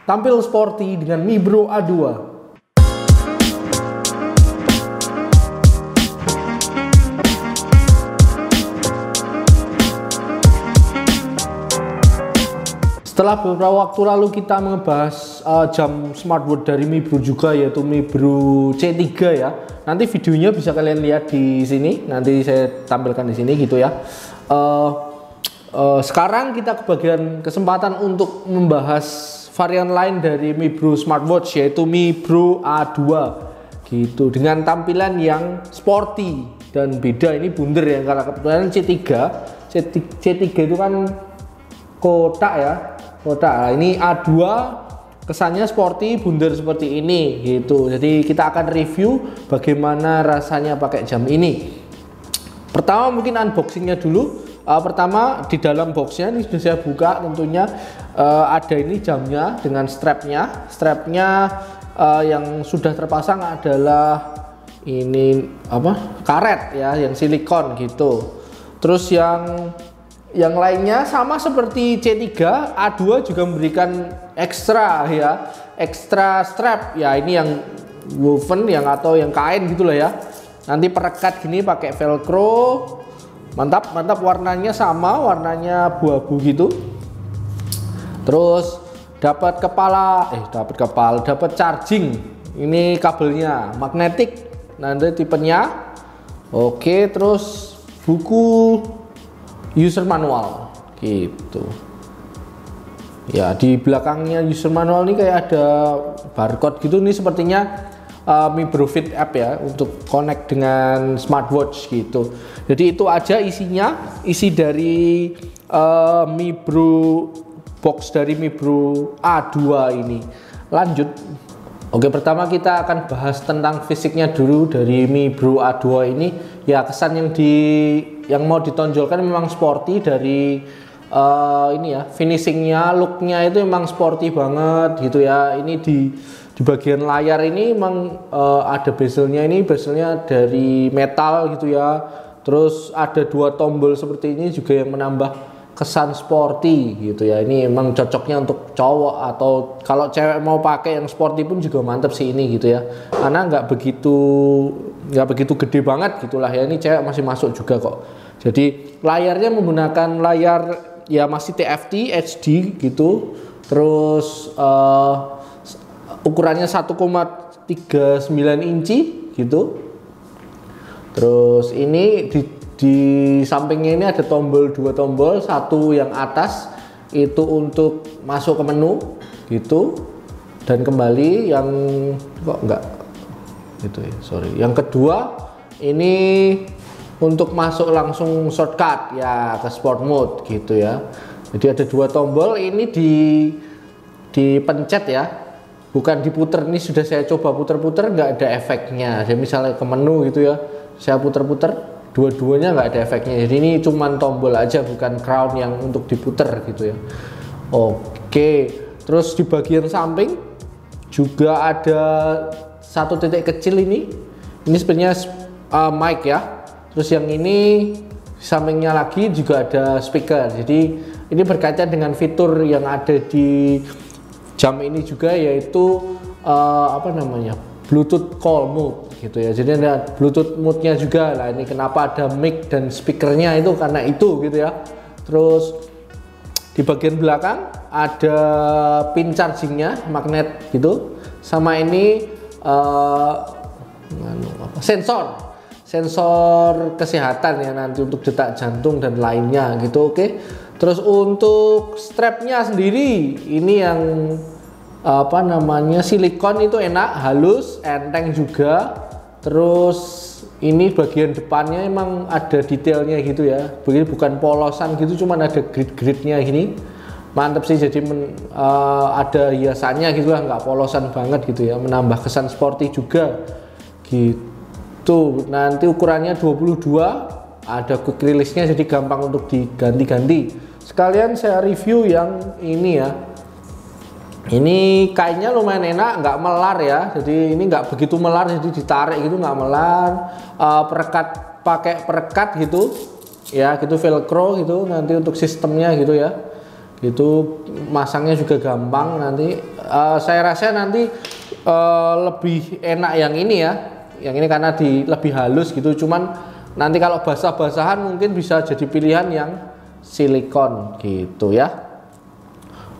tampil sporty dengan Mi Bro A2. Setelah beberapa waktu lalu kita membahas jam smartwatch dari Mi Bro juga, yaitu Mi Bro C3 ya. Nanti videonya bisa kalian lihat di sini. Nanti saya tampilkan di sini gitu ya. Sekarang kita kebagian kesempatan untuk membahas varian lain dari Mi Bro smartwatch, yaitu Mi Bro A2 gitu, dengan tampilan yang sporty dan beda. Ini bundar ya, karena kebetulan C3 itu kan kotak ya, kotak. Nah, ini A2 kesannya sporty, bundar seperti ini gitu. Jadi kita akan review bagaimana rasanya pakai jam ini. Pertama mungkin unboxingnya dulu. Pertama di dalam boxnya ini sudah saya buka, tentunya ada ini jamnya dengan strapnya. Strapnya yang sudah terpasang adalah ini apa, karet ya, yang silikon gitu. Terus yang lainnya sama seperti C3, A2 juga memberikan ekstra ya, ekstra strap ya. Ini yang woven yang atau yang kain gitulah ya. Nanti perekat gini pakai velcro. Mantap, mantap. Warnanya sama, warnanya abu-abu gitu. Terus dapat dapat charging. Ini kabelnya magnetik. Nanti tipenya. Oke, terus buku user manual gitu ya. Di belakangnya user manual ini kayak ada barcode gitu. Ini sepertinya Mi Bro Fit app ya, untuk connect dengan smartwatch gitu. Jadi itu aja isinya, isi dari Mi Bro box dari Mi Bro A2 ini. Lanjut. Oke, pertama kita akan bahas tentang fisiknya dulu dari Mi Bro A2 ini. Ya, kesan yang mau ditonjolkan memang sporty dari ini ya, finishingnya, looknya itu memang sporty banget gitu ya. Ini di bagian layar ini memang ada bezelnya, ini bezelnya dari metal gitu ya. Terus ada dua tombol seperti ini juga yang menambah kesan sporty gitu ya. Ini emang cocoknya untuk cowok, atau kalau cewek mau pakai yang sporty pun juga mantep sih ini gitu ya, karena nggak begitu gede banget gitulah ya. Ini cewek masih masuk juga kok. Jadi layarnya menggunakan layar ya masih TFT HD gitu. Terus ukurannya 1,39 inci gitu. Terus ini di sampingnya ini ada dua tombol, satu yang atas itu untuk masuk ke menu gitu, dan kembali yang kok enggak gitu ya, sorry. Yang kedua ini untuk masuk langsung shortcut ya ke sport mode gitu ya. Jadi ada dua tombol, ini dipencet ya, bukan diputer. Ini sudah saya coba puter-puter, nggak ada efeknya. Jadi misalnya ke menu gitu ya, saya puter-puter, dua-duanya nggak ada efeknya. Jadi ini cuman tombol aja, bukan crown yang untuk diputer gitu ya. Oke, terus di bagian samping juga ada satu titik kecil ini sebenarnya mic ya. Terus yang ini sampingnya lagi juga ada speaker. Jadi ini berkaitan dengan fitur yang ada di jam ini juga, yaitu apa namanya, Bluetooth call mode gitu ya. Jadi ada Bluetooth mode-nya juga lah. Ini kenapa ada mic dan speakernya itu karena itu gitu ya. Terus di bagian belakang ada pin chargingnya, magnet gitu. Sama ini sensor kesehatan ya, nanti untuk detak jantung dan lainnya gitu. Oke. Terus untuk strapnya sendiri ini yang apa namanya, silikon, itu enak, halus, enteng juga. Terus ini bagian depannya emang ada detailnya gitu ya, begini, bukan polosan gitu, cuman ada grid-gridnya gini. Mantep sih, jadi ada hiasannya gitu lah, nggak polosan banget gitu ya, menambah kesan sporty juga gitu. Nanti ukurannya 22, ada quick release-nya, jadi gampang untuk diganti-ganti. Sekalian saya review yang ini ya. Ini kainnya lumayan enak, nggak melar ya. Jadi ini nggak begitu melar, jadi ditarik gitu nggak melar. Pakai perekat gitu ya, gitu velcro gitu nanti untuk sistemnya gitu ya. gitu, masangnya juga gampang. Nanti saya rasa nanti lebih enak yang ini ya, yang ini karena lebih halus gitu. Cuman nanti kalau basah-basahan mungkin bisa jadi pilihan yang silikon gitu ya.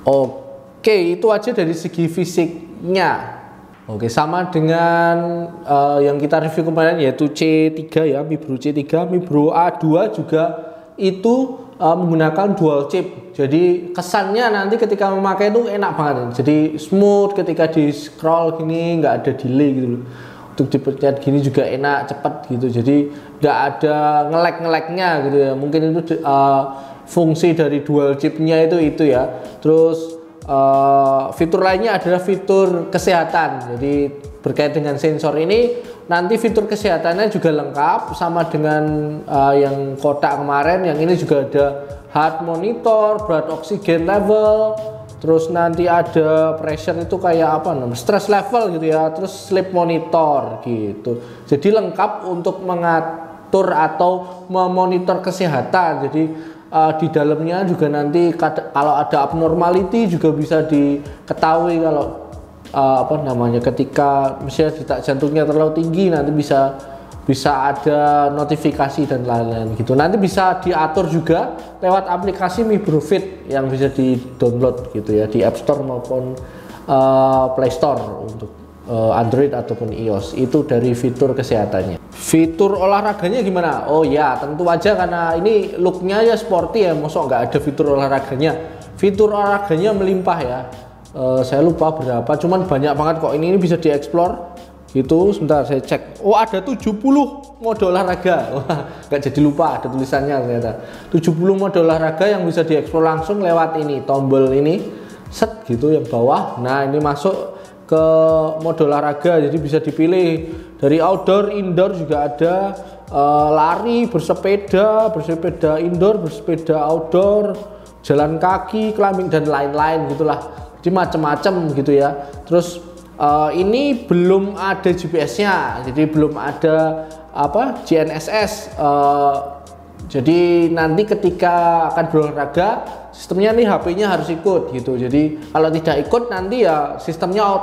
Oke, itu aja dari segi fisiknya. Oke, sama dengan yang kita review kemarin yaitu C3 ya, Mi Bro C3. Mi Bro A2 juga itu menggunakan dual chip. Jadi kesannya nanti ketika memakai itu enak banget. Jadi smooth ketika di scroll gini, nggak ada delay gitu loh. Untuk dipencet gini juga enak, cepat gitu. Jadi nggak ada ngelek-ngeleknya gitu ya. Mungkin itu fungsi dari dual chipnya itu ya. Terus fitur lainnya adalah fitur kesehatan. Jadi berkait dengan sensor ini, nanti fitur kesehatannya juga lengkap sama dengan yang kotak kemarin. Yang ini juga ada heart monitor, blood oxygen level, terus nanti ada pressure itu kayak apa namanya, stress level gitu ya, terus sleep monitor gitu. Jadi lengkap untuk mengatur atau memonitor kesehatan. Jadi di dalamnya juga nanti kalau ada abnormality juga bisa diketahui. Kalau apa namanya, ketika misalnya detak jantungnya terlalu tinggi, nanti bisa ada notifikasi dan lain-lain gitu. Nanti bisa diatur juga lewat aplikasi Mi Bro Fit yang bisa di-download gitu ya di App Store maupun Play Store untuk Android ataupun iOS. Itu dari fitur kesehatannya. Fitur olahraganya gimana? Oh ya, tentu aja karena ini looknya ya sporty ya, mosok nggak ada fitur olahraganya. Fitur olahraganya melimpah ya. Saya lupa berapa, cuman banyak banget kok. Ini bisa dieksplor gitu. Sebentar saya cek. Oh, ada 70 mode olahraga. Wah, nggak jadi lupa, ada tulisannya ternyata. 70 mode olahraga yang bisa dieksplor langsung lewat ini, tombol ini, set gitu yang bawah. Nah, ini masuk ke mode olahraga, jadi bisa dipilih dari outdoor, indoor juga ada, lari, bersepeda indoor, bersepeda outdoor, jalan kaki, climbing dan lain-lain gitulah. Jadi macam-macam gitu ya. Terus ini belum ada GPS-nya, jadi belum ada apa GNSS. Jadi nanti ketika akan berolahraga, sistemnya nih HP-nya harus ikut gitu. Jadi kalau tidak ikut nanti ya sistemnya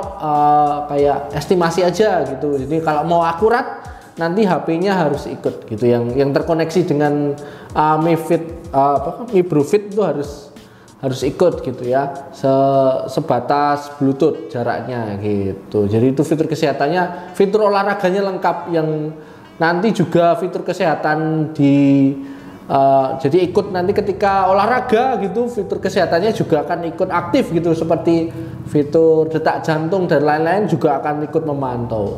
kayak estimasi aja gitu. Jadi kalau mau akurat nanti HP-nya harus ikut gitu. Yang terkoneksi dengan Mi Bro Fit itu harus ikut gitu ya. Sebatas Bluetooth jaraknya gitu. Jadi itu fitur kesehatannya, fitur olahraganya lengkap. Yang nanti juga fitur kesehatan jadi ikut nanti ketika olahraga gitu, fitur kesehatannya juga akan ikut aktif gitu, seperti fitur detak jantung dan lain-lain juga akan ikut memantau.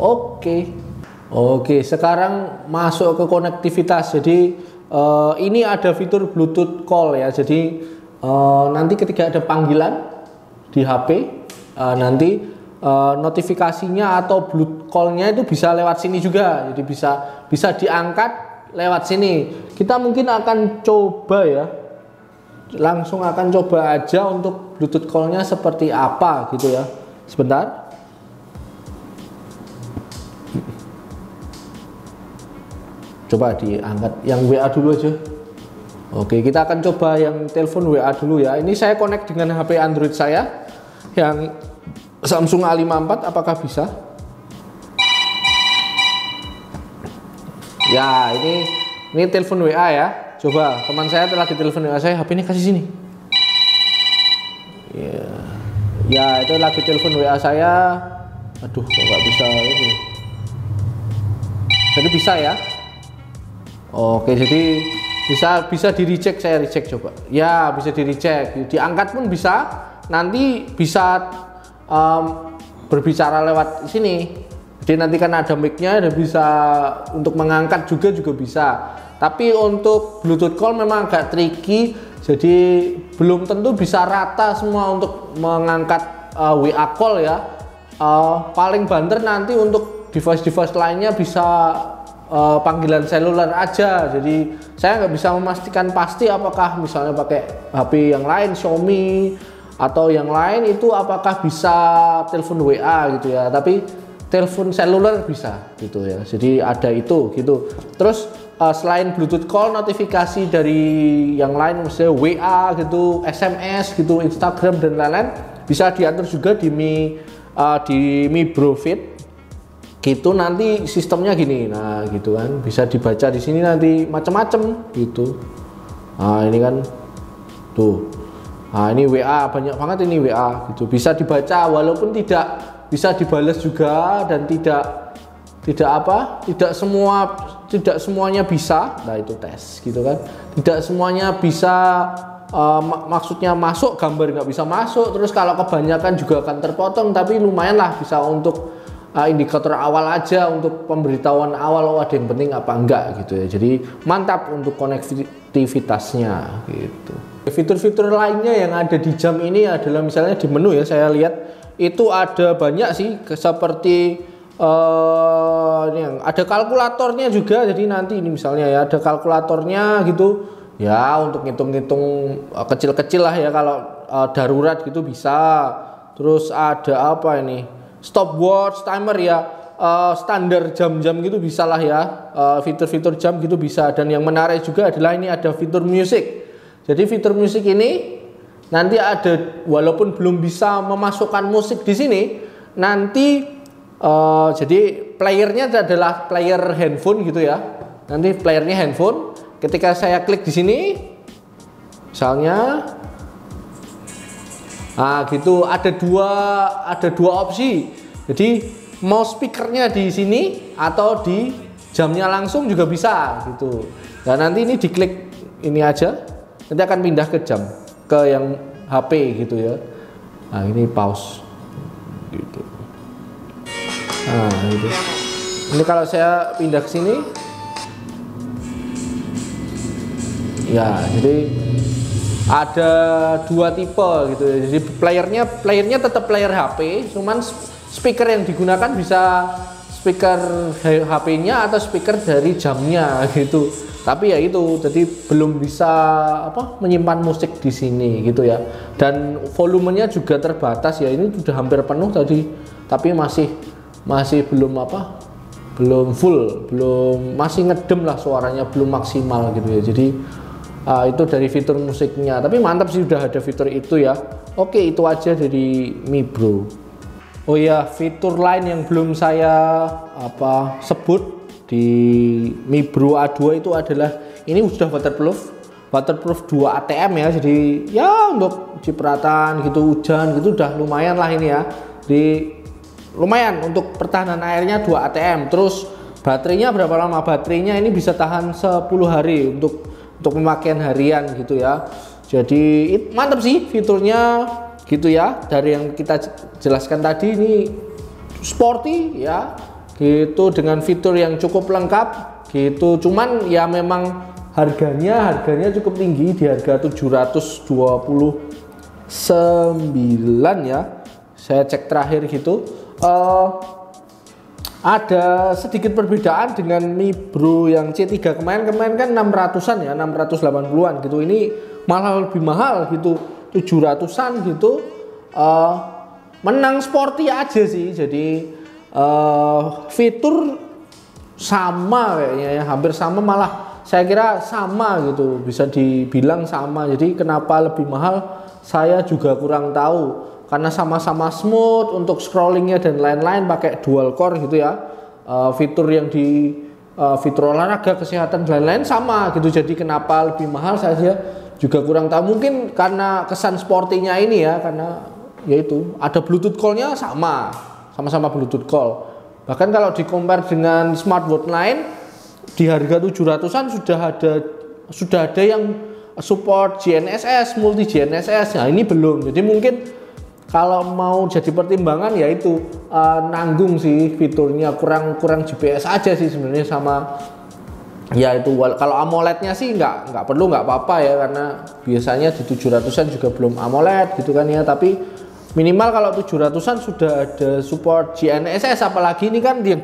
Oke, sekarang masuk ke konektivitas. Jadi ini ada fitur Bluetooth call ya. Jadi nanti ketika ada panggilan di HP, nanti notifikasinya atau Bluetooth call-nya itu bisa lewat sini juga. Jadi bisa diangkat lewat sini. Kita mungkin akan coba ya, langsung akan coba aja untuk Bluetooth call-nya seperti apa gitu ya. Sebentar. Coba diangkat yang WA dulu aja. Oke, kita akan coba yang telepon WA dulu ya. Ini saya connect dengan HP Android saya yang Samsung A54, apakah bisa? Ya, ini telepon WA ya. Coba, teman saya telah ditelepon WA saya, HP ini kasih sini. Ya, itu lagi telepon WA saya. Aduh, kok nggak bisa ini. Jadi bisa ya. Oke, jadi bisa di recheck, saya recheck coba. Ya, bisa di recheck. Diangkat pun bisa. Nanti bisa berbicara lewat sini. Jadi nanti kan ada mic-nya, dan bisa untuk mengangkat juga bisa. Tapi untuk Bluetooth call memang agak tricky, jadi belum tentu bisa rata semua untuk mengangkat WA call ya. Paling banter nanti untuk device-device lainnya bisa panggilan seluler aja. Jadi saya nggak bisa memastikan pasti apakah misalnya pakai HP yang lain, Xiaomi atau yang lain itu apakah bisa telepon WA gitu ya. Tapi telepon seluler bisa gitu ya. Jadi ada itu gitu. Terus selain Bluetooth call, notifikasi dari yang lain misalnya WA gitu, SMS gitu, Instagram dan lain-lain bisa diatur juga di Mi Bro Fit gitu. Nanti sistemnya gini, nah gitu kan, bisa dibaca di sini nanti macam-macam gitu. Nah ini kan tuh, nah ini WA, banyak banget ini WA gitu, bisa dibaca walaupun tidak bisa dibales juga, dan tidak semuanya bisa. Nah itu tes gitu kan, tidak semuanya bisa. Maksudnya masuk gambar nggak bisa masuk, terus kalau kebanyakan juga akan terpotong, tapi lumayan lah bisa untuk indikator awal aja, untuk pemberitahuan awal, oh ada yang penting apa enggak gitu ya. Jadi mantap untuk konektivitasnya gitu. Fitur-fitur lainnya yang ada di jam ini adalah misalnya di menu ya, saya lihat itu ada banyak sih, seperti yang ada kalkulatornya juga. Jadi nanti ini misalnya ya ada kalkulatornya gitu ya, untuk ngitung-ngitung kecil-kecil lah ya, kalau darurat gitu bisa. Terus ada apa ini, stopwatch, timer ya, standar jam-jam gitu bisa lah ya, fitur-fitur jam gitu bisa. Dan yang menarik juga adalah ini ada fitur musik. Jadi fitur musik ini nanti ada, walaupun belum bisa memasukkan musik di sini, nanti jadi playernya adalah player handphone gitu ya. Nanti playernya handphone. Ketika saya klik di sini, misalnya, nah gitu ada dua opsi. Jadi mau speakernya di sini atau di jamnya langsung juga bisa gitu. Dan nanti ini diklik ini aja, nanti akan pindah ke jam, ke yang HP gitu ya. Nah ini pause gitu. Nah gitu. Ini kalau saya pindah ke sini. Ya, jadi ada dua tipe gitu. Jadi playernya tetap player HP, cuman speaker yang digunakan bisa speaker HP-nya atau speaker dari jamnya gitu. Tapi ya itu, jadi belum bisa menyimpan musik di sini gitu ya. Dan volumenya juga terbatas ya. Ini sudah hampir penuh tadi, tapi masih belum belum full, masih ngedem lah suaranya, belum maksimal gitu ya. Jadi itu dari fitur musiknya, tapi mantap sih udah ada fitur itu ya. Oke, itu aja dari Mi Bro. Oh ya, fitur lain yang belum saya sebut di Mi Bro A2 itu adalah ini sudah waterproof 2 ATM ya. Jadi ya untuk cipratan gitu, hujan gitu udah lumayan lah ini ya. Jadi lumayan untuk pertahanan airnya 2 ATM. Terus baterainya berapa lama? Baterainya ini bisa tahan 10 hari untuk pemakaian harian gitu ya. Jadi mantap sih fiturnya gitu ya. Dari yang kita jelaskan tadi, ini sporty ya gitu, dengan fitur yang cukup lengkap gitu. Cuman ya memang harganya cukup tinggi, di harga 729 ya. Saya cek terakhir gitu. Ada sedikit perbedaan dengan Mi Bro yang C3 kemarin kan 600-an ya, 680-an gitu. Ini malah lebih mahal gitu, 700-an gitu. Menang sporty aja sih. Jadi fitur sama kayaknya ya, hampir sama, malah saya kira sama gitu, bisa dibilang sama. Jadi kenapa lebih mahal saya juga kurang tahu, karena sama-sama smooth untuk scrollingnya dan lain-lain, pakai dual core gitu ya. Fitur yang di fitur olahraga, kesehatan dan lain-lain sama gitu. Jadi kenapa lebih mahal saya juga kurang tahu. Mungkin karena kesan sportinya ini ya, karena yaitu ada Bluetooth call-nya sama-sama Bluetooth call. Bahkan kalau di compare dengan smartwatch lain di harga 700-an sudah ada yang support GNSS, multi GNSS. Nah ini belum. Jadi mungkin kalau mau jadi pertimbangan ya itu nanggung sih fiturnya, kurang GPS aja sih sebenarnya. Sama ya itu, kalau AMOLED-nya sih nggak perlu, nggak apa-apa ya, karena biasanya di 700-an juga belum AMOLED gitu kan ya. Tapi minimal kalau 700-an sudah ada support GNSS, apalagi ini kan yang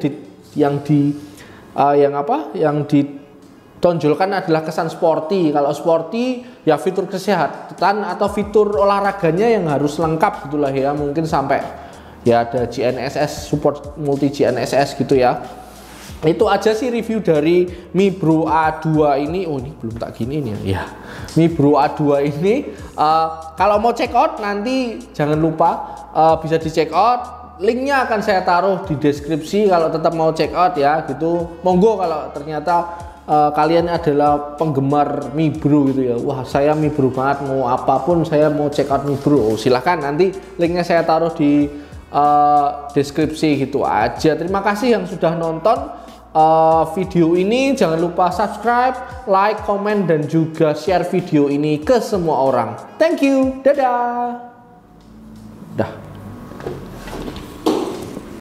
ditonjolkan adalah kesan sporty. Kalau sporty ya fitur kesehatan atau fitur olahraganya yang harus lengkap gitulah ya, mungkin sampai ya ada GNSS, support multi GNSS gitu ya. Itu aja sih review dari Mi Bro A2 ini. Oh, ini belum tak gini nih ya. Mi Bro A2 ini kalau mau check out nanti jangan lupa bisa di check out. Linknya akan saya taruh di deskripsi kalau tetap mau check out ya gitu. Monggo kalau ternyata kalian adalah penggemar Mi Bro gitu ya. Wah, saya Mi Bro banget, mau apapun saya mau check out Mi Bro. Oh, silahkan, nanti linknya saya taruh di deskripsi gitu aja. Terima kasih yang sudah nonton video ini. Jangan lupa subscribe, like, komen, dan juga share video ini ke semua orang. Thank you, dadah.